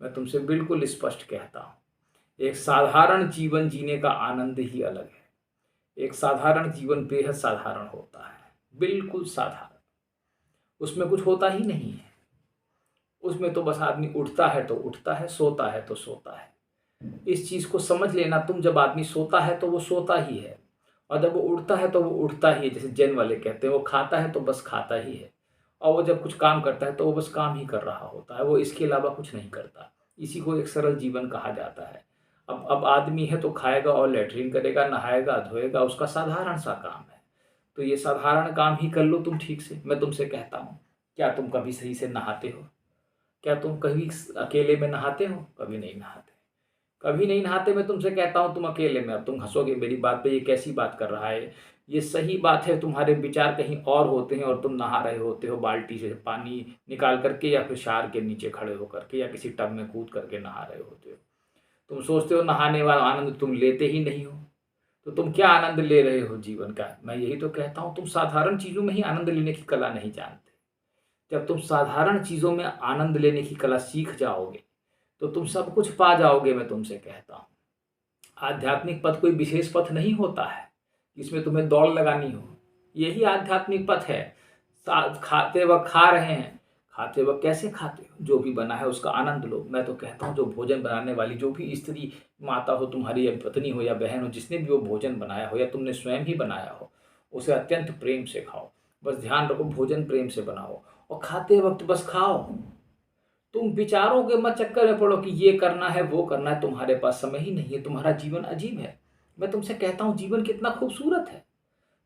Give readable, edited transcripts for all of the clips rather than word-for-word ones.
मैं तुमसे बिल्कुल स्पष्ट कहता हूँ, एक साधारण जीवन जीने का आनंद ही अलग है। एक साधारण जीवन बेहद साधारण होता है, बिल्कुल साधारण। उसमें कुछ होता ही नहीं है। उसमें तो बस आदमी उठता है तो उठता है, सोता है तो सोता है। इस चीज़ को समझ लेना तुम, जब आदमी सोता है तो वो सोता ही है, और जब वो उठता है तो वो उठता ही है। जैसे जैन वाले कहते हैं, वो खाता है तो बस खाता ही है, और वो जब कुछ काम करता है तो वो बस काम ही कर रहा होता है, वो इसके अलावा कुछ नहीं करता। इसी को एक सरल जीवन कहा जाता है। अब आदमी है तो खाएगा और लैट्रिन करेगा, नहाएगा, धोएगा, उसका साधारण सा काम है। तो ये साधारण काम ही कर लो तुम ठीक से। मैं तुमसे कहता हूँ, क्या तुम कभी सही से नहाते हो? क्या तुम कभी अकेले में नहाते हो? कभी नहीं नहाते। कभी नहीं नहाते। मैं तुमसे कहता हूँ तुम अकेले में। अब तुम हंसोगे मेरी बात पे, ये कैसी बात कर रहा है? ये सही बात है, तुम्हारे विचार कहीं और होते हैं और तुम नहा रहे होते हो बाल्टी से पानी निकाल करके, या फिर शार के नीचे खड़े होकर के, या किसी टब में कूद करके नहा रहे होते हो। तुम सोचते हो नहाने वाला आनंद तुम लेते ही नहीं हो, तो तुम क्या आनंद ले रहे हो जीवन का? मैं यही तो कहता हूँ, तुम साधारण चीज़ों में ही आनंद लेने की कला नहीं जानते। जब तुम साधारण चीज़ों में आनंद लेने की कला सीख जाओगे तो तुम सब कुछ पा जाओगे। मैं तुमसे कहता हूँ, आध्यात्मिक पथ कोई विशेष पथ नहीं होता है जिसमें तुम्हें दौड़ लगानी हो। यही आध्यात्मिक पथ है। खाते वक्त खा रहे हैं, खाते वक्त कैसे खाते हो? जो भी बना है उसका आनंद लो। मैं तो कहता हूँ, जो भोजन बनाने वाली जो भी स्त्री, माता हो तुम्हारी, या पत्नी हो या बहन हो, जिसने भी वो भोजन बनाया हो या तुमने स्वयं ही बनाया हो, उसे अत्यंत प्रेम से खाओ। बस ध्यान रखो, भोजन प्रेम से बनाओ, और खाते वक्त बस खाओ। तुम विचारों के मत चक्कर में पड़ो कि ये करना है वो करना है। तुम्हारे पास समय ही नहीं है। तुम्हारा जीवन अजीब है। मैं तुमसे कहता हूँ, जीवन कितना खूबसूरत है।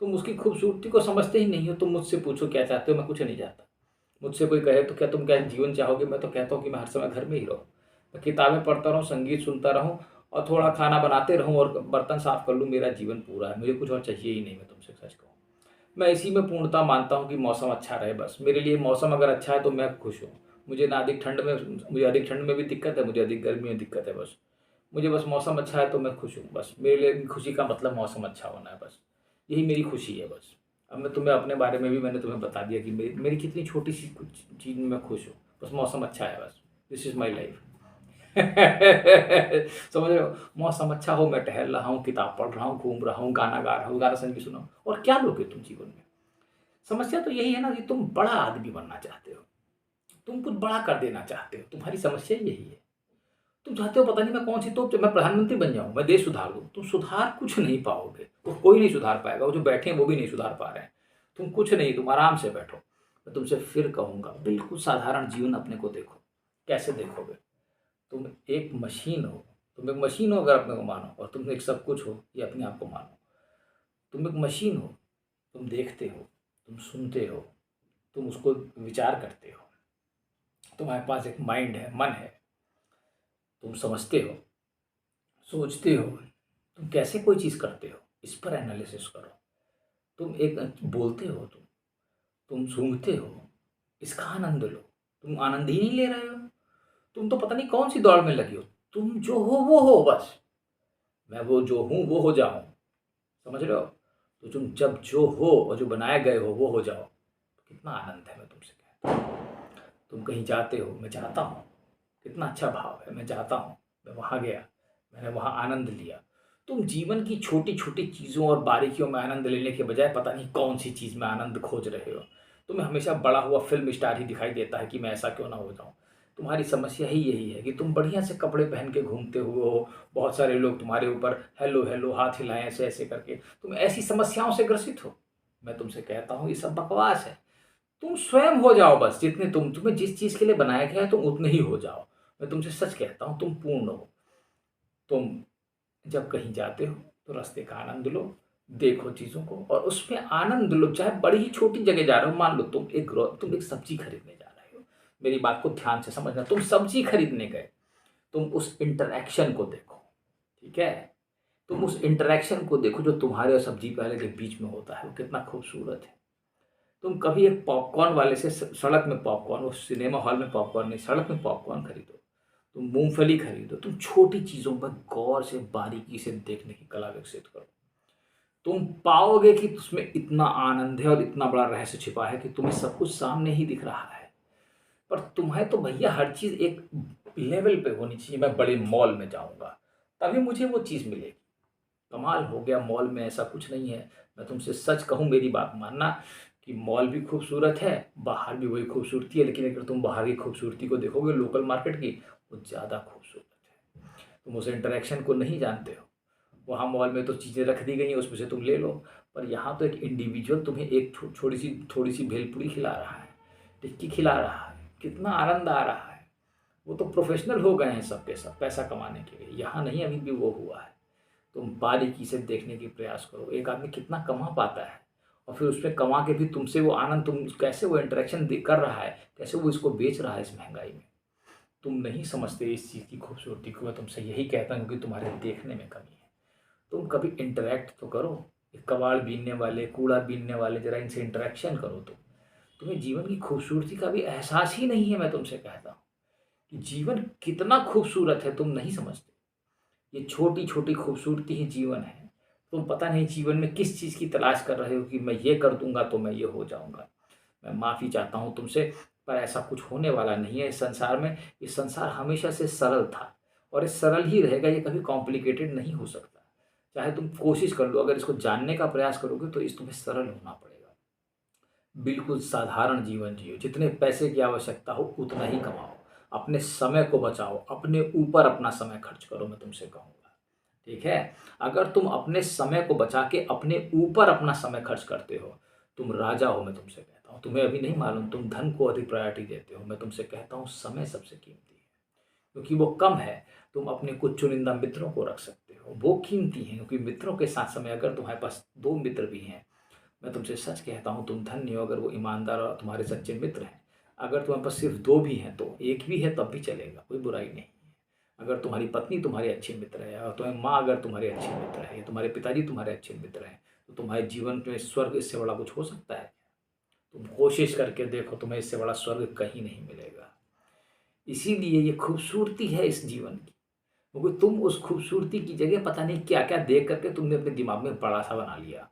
तुम उसकी खूबसूरती को समझते ही नहीं हो। तुम मुझसे पूछो क्या चाहते हो, मैं कुछ नहीं चाहता। मुझसे कोई कहे तो क्या तुम क्या जीवन चाहोगे, मैं तो कहता हूँ कि मैं हर समय घर में ही रहूँ, मैं किताबें पढ़ता रहूँ, संगीत सुनता रहूँ, और थोड़ा खाना बनाते रहूँ और बर्तन साफ कर लूँ। मेरा जीवन पूरा है। मुझे कुछ और चाहिए ही नहीं। मैं तुमसे सच कहूँ, मैं इसी में पूर्णता मानता हूँ कि मौसम अच्छा रहे बस। मेरे लिए मौसम अगर अच्छा है तो मैं खुश हूँ। मुझे ना अधिक ठंड में, मुझे अधिक ठंड में भी दिक्कत है, मुझे अधिक गर्मी में दिक्कत है। बस मुझे बस मौसम अच्छा है तो मैं खुश हूँ। बस मेरे लिए खुशी का मतलब मौसम अच्छा होना है। बस यही मेरी खुशी है। बस अब मैं तुम्हें अपने बारे में भी मैंने तुम्हें बता दिया कि मेरी कितनी छोटी सी कुछ चीज़ में मैं खुश हूँ। बस मौसम अच्छा है। बस दिस इज़ माई लाइफ। समझ रहे हो? मौसम अच्छा हो, मैं टहल रहा हूँ, किताब पढ़ रहा हूँ, घूम रहा हूँ, गाना गा रहा हूँ, गाना संगीत सुना हूँ, और क्या लोगे तुम जीवन में? समस्या तो यही है ना कि तुम बड़ा आदमी बनना चाहते हो, तुम कुछ बड़ा कर देना चाहते हो। तुम्हारी समस्या यही है। तुम चाहते हो पता नहीं मैं कौन सी तोप, मैं प्रधानमंत्री बन जाऊं, मैं देश सुधार दूं। तुम सुधार कुछ नहीं पाओगे, तो कोई नहीं सुधार पाएगा। वो जो बैठे हैं वो भी नहीं सुधार पा रहे हैं। तुम कुछ नहीं, तुम आराम से बैठो। मैं तुमसे फिर कहूंगा, बिल्कुल साधारण जीवन अपने को देखो। कैसे देखोगे? तुम एक मशीन हो। तुम एक मशीन हो अगर अपने को मानो, और तुम एक सब कुछ हो ये अपने आप को मानो। तुम एक मशीन हो। तुम देखते हो, तुम सुनते हो, तुम उसको विचार करते हो। तुम्हारे पास एक माइंड है, मन है। तुम समझते हो, सोचते हो। तुम कैसे कोई चीज़ करते हो, इस पर एनालिसिस करो। तुम एक बोलते हो, तुम सूंघते हो, इसका आनंद लो। तुम आनंद ही नहीं ले रहे हो। तुम तो पता नहीं कौन सी दौड़ में लगी हो। तुम जो हो वो हो बस। मैं वो जो हूँ वो हो जाऊँ। समझ रहे हो? तो तुम जब जो हो और जो बनाए गए हो वो हो जाओ, तो कितना आनंद है। मैं तुमसे कहता हूँ, तुम कहीं जाते हो, मैं जाता हूँ, कितना अच्छा भाव है। मैं जाता हूँ, मैं वहाँ गया, मैंने वहाँ आनंद लिया। तुम जीवन की छोटी छोटी चीज़ों और बारीकियों में आनंद लेने के बजाय पता नहीं कौन सी चीज़ में आनंद खोज रहे हो। तुम्हें हमेशा बड़ा हुआ फिल्म स्टार ही दिखाई देता है कि मैं ऐसा क्यों ना हो जाऊँ। तुम्हारी समस्या ही यही है कि तुम बढ़िया से कपड़े पहन के घूमते हुए हो, बहुत सारे लोग तुम्हारे ऊपर हेलो हेलो हाथ हिलाएं ऐसे ऐसे करके। तुम ऐसी समस्याओं से ग्रसित हो। मैं तुमसे कहता हूँ, ये सब बकवास है। तुम स्वयं हो जाओ बस। जितने तुम्हें जिस चीज़ के लिए बनाया गया है तुम उतने ही हो जाओ। मैं तुमसे सच कहता हूँ, तुम पूर्ण हो। तुम जब कहीं जाते हो तो रास्ते का आनंद लो, देखो चीज़ों को और उसमें आनंद लो। चाहे बड़ी ही छोटी जगह जा रहे हो, मान लो तुम एक सब्जी खरीदने जा रहे हो। मेरी बात को ध्यान से समझना। तुम सब्जी खरीदने गए, तुम उस इंटरैक्शन को देखो। ठीक है? तुम उस इंटरैक्शन को देखो जो तुम्हारे और सब्जी वाले के बीच में होता है, वो कितना खूबसूरत है। तुम कभी एक पॉपकॉर्न वाले से सड़क में पॉपकॉर्न, वो सिनेमा हॉल में पॉपकॉर्न नहीं, सड़क में पॉपकॉर्न खरीदो। तुम मूंगफली खरीदो। तुम छोटी चीज़ों पर गौर से बारीकी से देखने की कला विकसित करो। तुम पाओगे कि उसमें इतना आनंद है और इतना बड़ा रहस्य छिपा है कि तुम्हें सब कुछ सामने ही दिख रहा है। पर तुम्हें तो भैया हर चीज़ एक लेवल पे होनी चाहिए। मैं बड़े मॉल में जाऊँगा, तभी मुझे वो चीज़ मिलेगी। कमाल हो गया, मॉल में ऐसा कुछ नहीं है। मैं तुमसे सच कहूँ, मेरी बात मानना कि मॉल भी खूबसूरत है, बाहर भी वही खूबसूरती है, लेकिन अगर तुम बाहर की खूबसूरती को देखोगे लोकल मार्केट की, वो ज़्यादा खूबसूरत है। तुम उस इंटरेक्शन को नहीं जानते हो। वहाँ मॉल में तो चीज़ें रख दी गई हैं, उसमें से तुम ले लो, पर यहाँ तो एक इंडिविजुअल तुम्हें एक थोड़ी सी भेलपूरी खिला रहा है, टिक्की खिला रहा है, कितना आनंद आ रहा है। वो तो प्रोफेशनल हो गए हैं सब के सब पैसा कमाने के लिए, यहाँ नहीं अभी भी वो हुआ है। तुम बारीकी से देखने की प्रयास करो, एक आदमी कितना कमा पाता है, और फिर उसमें कमा के भी तुमसे वो आनंद, तुम कैसे वो इंटरेक्शन कर रहा है, कैसे वो इसको बेच रहा है इस महंगाई में। तुम नहीं समझते इस चीज़ की खूबसूरती को। मैं तुमसे यही कहता हूँ कि तुम्हारे देखने में कमी है। तुम कभी इंटरेक्ट तो करो, कबाड़ बीनने वाले, कूड़ा बीनने वाले, जरा इनसे इंटरेक्शन करो। तुम्हें जीवन की खूबसूरती का भी एहसास ही नहीं है। मैं तुमसे कहता हूँ कि जीवन कितना खूबसूरत है, तुम नहीं समझते। ये छोटी छोटी खूबसूरती ही जीवन है। तुम पता नहीं जीवन में किस चीज़ की तलाश कर रहे हो कि मैं ये कर दूंगा तो मैं ये हो जाऊंगा। मैं माफ़ी चाहता हूँ तुमसे, पर ऐसा कुछ होने वाला नहीं है इस संसार में। ये संसार हमेशा से सरल था और ये सरल ही रहेगा, ये कभी कॉम्प्लिकेटेड नहीं हो सकता। चाहे तुम कोशिश कर लो, अगर इसको जानने का प्रयास करोगे तो इस तुम्हें सरल होना पड़ेगा। बिल्कुल साधारण जीवन जियो, जितने पैसे की आवश्यकता हो उतना ही कमाओ, अपने समय को बचाओ, अपने ऊपर अपना समय खर्च करो, मैं तुमसे कहूँगा। ठीक है? अगर तुम अपने समय को बचा के अपने ऊपर अपना समय खर्च करते हो, तुम राजा हो, मैं तुमसे कहता हूँ। तुम्हें अभी नहीं मालूम, तुम धन को अधिक प्रायोरिटी देते हो। मैं तुमसे कहता हूँ समय सबसे कीमती है, क्योंकि वो कम है। तुम अपने कुछ चुनिंदा मित्रों को रख सकते हो, वो कीमती हैं, क्योंकि मित्रों के साथ समय, अगर तुम्हारे पास 2 मित्र भी हैं, मैं तुमसे सच कहता हूँ तुम धन्य हो अगर वो ईमानदार और तुम्हारे सच्चे मित्र हैं। अगर तुम्हारे पास सिर्फ 2 भी हैं तो 1 भी है तब भी चलेगा, कोई बुराई नहीं है। अगर तुम्हारी पत्नी तुम्हारी अच्छी मित्र है, और तुम्हारी माँ अगर तुम्हारी अच्छी मित्र है, या तुम्हारे पिताजी तुम्हारे अच्छे मित्र हैं, तो तुम्हारे जीवन में स्वर्ग इससे बड़ा कुछ हो सकता है? तुम कोशिश करके देखो, तुम्हें इससे बड़ा स्वर्ग कहीं नहीं मिलेगा। इसीलिए ये खूबसूरती है इस जीवन की, क्योंकि तुम उस खूबसूरती की जगह पता नहीं क्या-क्या देख कर के तुमने अपने दिमाग में बड़ा-सा बना लिया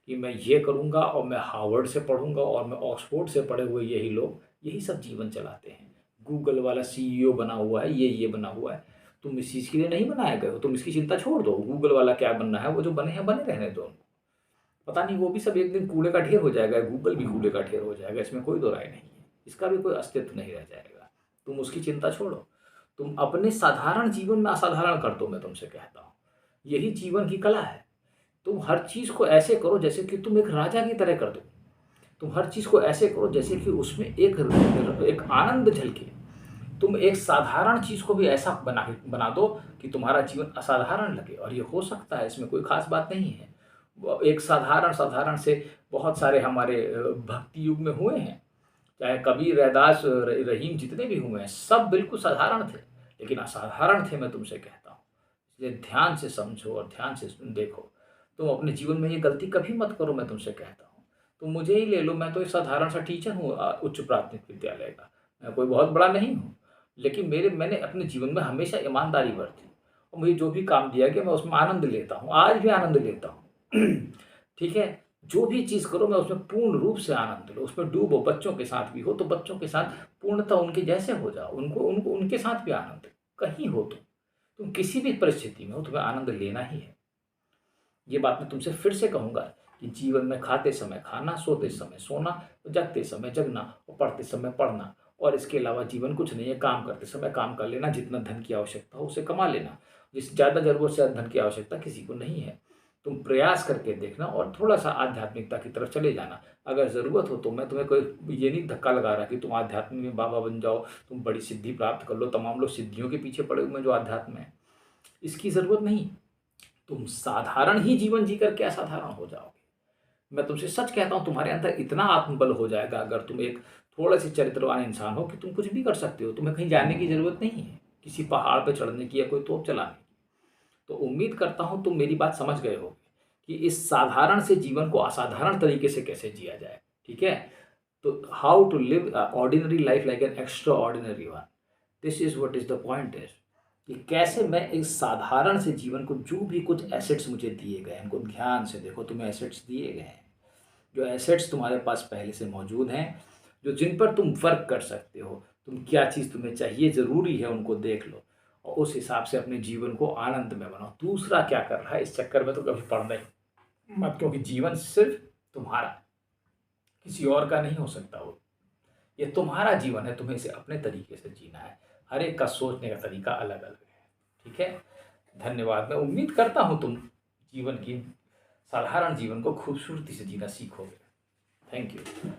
कि मैं ये करूँगा और मैं हार्वर्ड से पढ़ूँगा और मैं ऑक्सफोर्ड से पढ़े हुए यही लोग यही सब जीवन चलाते हैं। गूगल वाला सीईओ बना हुआ है, ये बना हुआ है। तुम इस चीज़ के लिए नहीं बनाए गए हो, तुम इसकी चिंता छोड़ दो। गूगल वाला क्या बनना है, वो जो बने हैं बने रहने दो उनको। पता नहीं वो भी सब एक दिन कूड़े का ढेर हो जाएगा, गूगल भी कूड़े का ढेर हो जाएगा, इसमें कोई दो राय नहीं है। इसका भी कोई अस्तित्व नहीं रह जाएगा। तुम उसकी चिंता छोड़ो। तुम अपने साधारण जीवन में असाधारण कर दो, मैं तुमसे कहता हूँ। यही जीवन की कला है। तुम हर चीज़ को ऐसे करो जैसे कि तुम एक राजा की तरह कर दो। तुम हर चीज़ को ऐसे करो जैसे कि उसमें एक आनंद झलके। तुम एक साधारण चीज़ को भी ऐसा बना दो कि तुम्हारा जीवन असाधारण लगे, और ये हो सकता है, इसमें कोई ख़ास बात नहीं है। वो एक साधारण से बहुत सारे हमारे भक्ति युग में हुए हैं। चाहे कबीर, रैदास, रहीम, जितने भी हुए हैं, सब बिल्कुल साधारण थे, लेकिन असाधारण थे, मैं तुमसे कहता हूँ। इसलिए ध्यान से समझो और ध्यान से देखो। तुम अपने जीवन में ये गलती कभी मत करो, मैं तुमसे कहता हूँ। तुम मुझे ही ले लो, मैं तो एक साधारण सा टीचर हूँ उच्च प्राथमिक विद्यालय का। मैं कोई बहुत बड़ा नहीं हूँ, लेकिन मैंने अपने जीवन में हमेशा ईमानदारी बरती, और मुझे जो भी काम दिया गया मैं उसमें आनंद लेता हूँ, आज भी आनंद लेता हूँ। ठीक है? जो भी चीज़ करो मैं उसमें पूर्ण रूप से आनंद लो, उसमें डूबो। बच्चों के साथ भी हो तो बच्चों के साथ पूर्णतः उनके जैसे हो जाओ, उनको उनको उनके साथ भी आनंद। कहीं हो तुम किसी भी परिस्थिति में हो, तुम्हें आनंद लेना ही है। ये बात मैं तुमसे फिर से कहूँगा कि जीवन में खाते समय खाना, सोते समय सोना, जगते समय जगना और पढ़ते समय पढ़ना, और इसके अलावा जीवन कुछ नहीं है। काम करते समय काम कर लेना, जितना धन की आवश्यकता हो उसे कमा लेना। जिस ज़्यादा ज़रूरत से ज़्यादा धन की आवश्यकता किसी को नहीं है। तुम प्रयास करके देखना और थोड़ा-सा आध्यात्मिकता की तरफ चले जाना। अगर ज़रूरत हो तो मैं तुम्हें कोई ये नहीं धक्का लगा रहा कि तुम आध्यात्म में बाबा बन जाओ, तुम बड़ी सिद्धि प्राप्त कर लो। तमाम लोग सिद्धियों के पीछे पड़े हुए हैं जो अध्यात्म में, इसकी ज़रूरत नहीं। तुम साधारण ही जीवन जी करके असाधारण हो जाओगे। मैं तुमसे सच कहता हूँ, तुम्हारे अंदर इतना आत्मबल हो जाएगा, अगर तुम एक थोड़े-से चरित्रवान इंसान हो, कि तुम कुछ भी कर सकते हो। तुम्हें कहीं जाने की ज़रूरत नहीं है, किसी पहाड़ पे चढ़ने की या कोई तोप चलाने की। तो उम्मीद करता हूँ तुम मेरी बात समझ गए होगे कि इस साधारण से जीवन को असाधारण तरीके से कैसे जिया जाए। ठीक है? तो how to live ordinary life like an extraordinary one, this is what is the point is कि कैसे मैं एक साधारण से जीवन को, जो भी कुछ एसेट्स मुझे दिए गए हैं उनको ध्यान से देखो। तुम्हें एसेट्स दिए गए हैं, जो एसेट्स तुम्हारे पास पहले से मौजूद हैं, जो जिन पर तुम वर्क कर सकते हो, तुम क्या चीज़ तुम्हें चाहिए, ज़रूरी है, उनको देख लो और उस हिसाब से अपने जीवन को आनंद में बनाओ। दूसरा क्या कर रहा है इस चक्कर में तो कभी पड़ना ही मत, क्योंकि जीवन सिर्फ तुम्हारा, किसी और का नहीं हो सकता वो। ये तुम्हारा जीवन है, तुम्हें इसे अपने तरीके से जीना है। हर एक का सोचने का तरीका अलग अलग है। ठीक है, धन्यवाद। मैं उम्मीद करता हूँ तुम जीवन की साधारण जीवन को खूबसूरती से जीना सीखोगे। Thank you.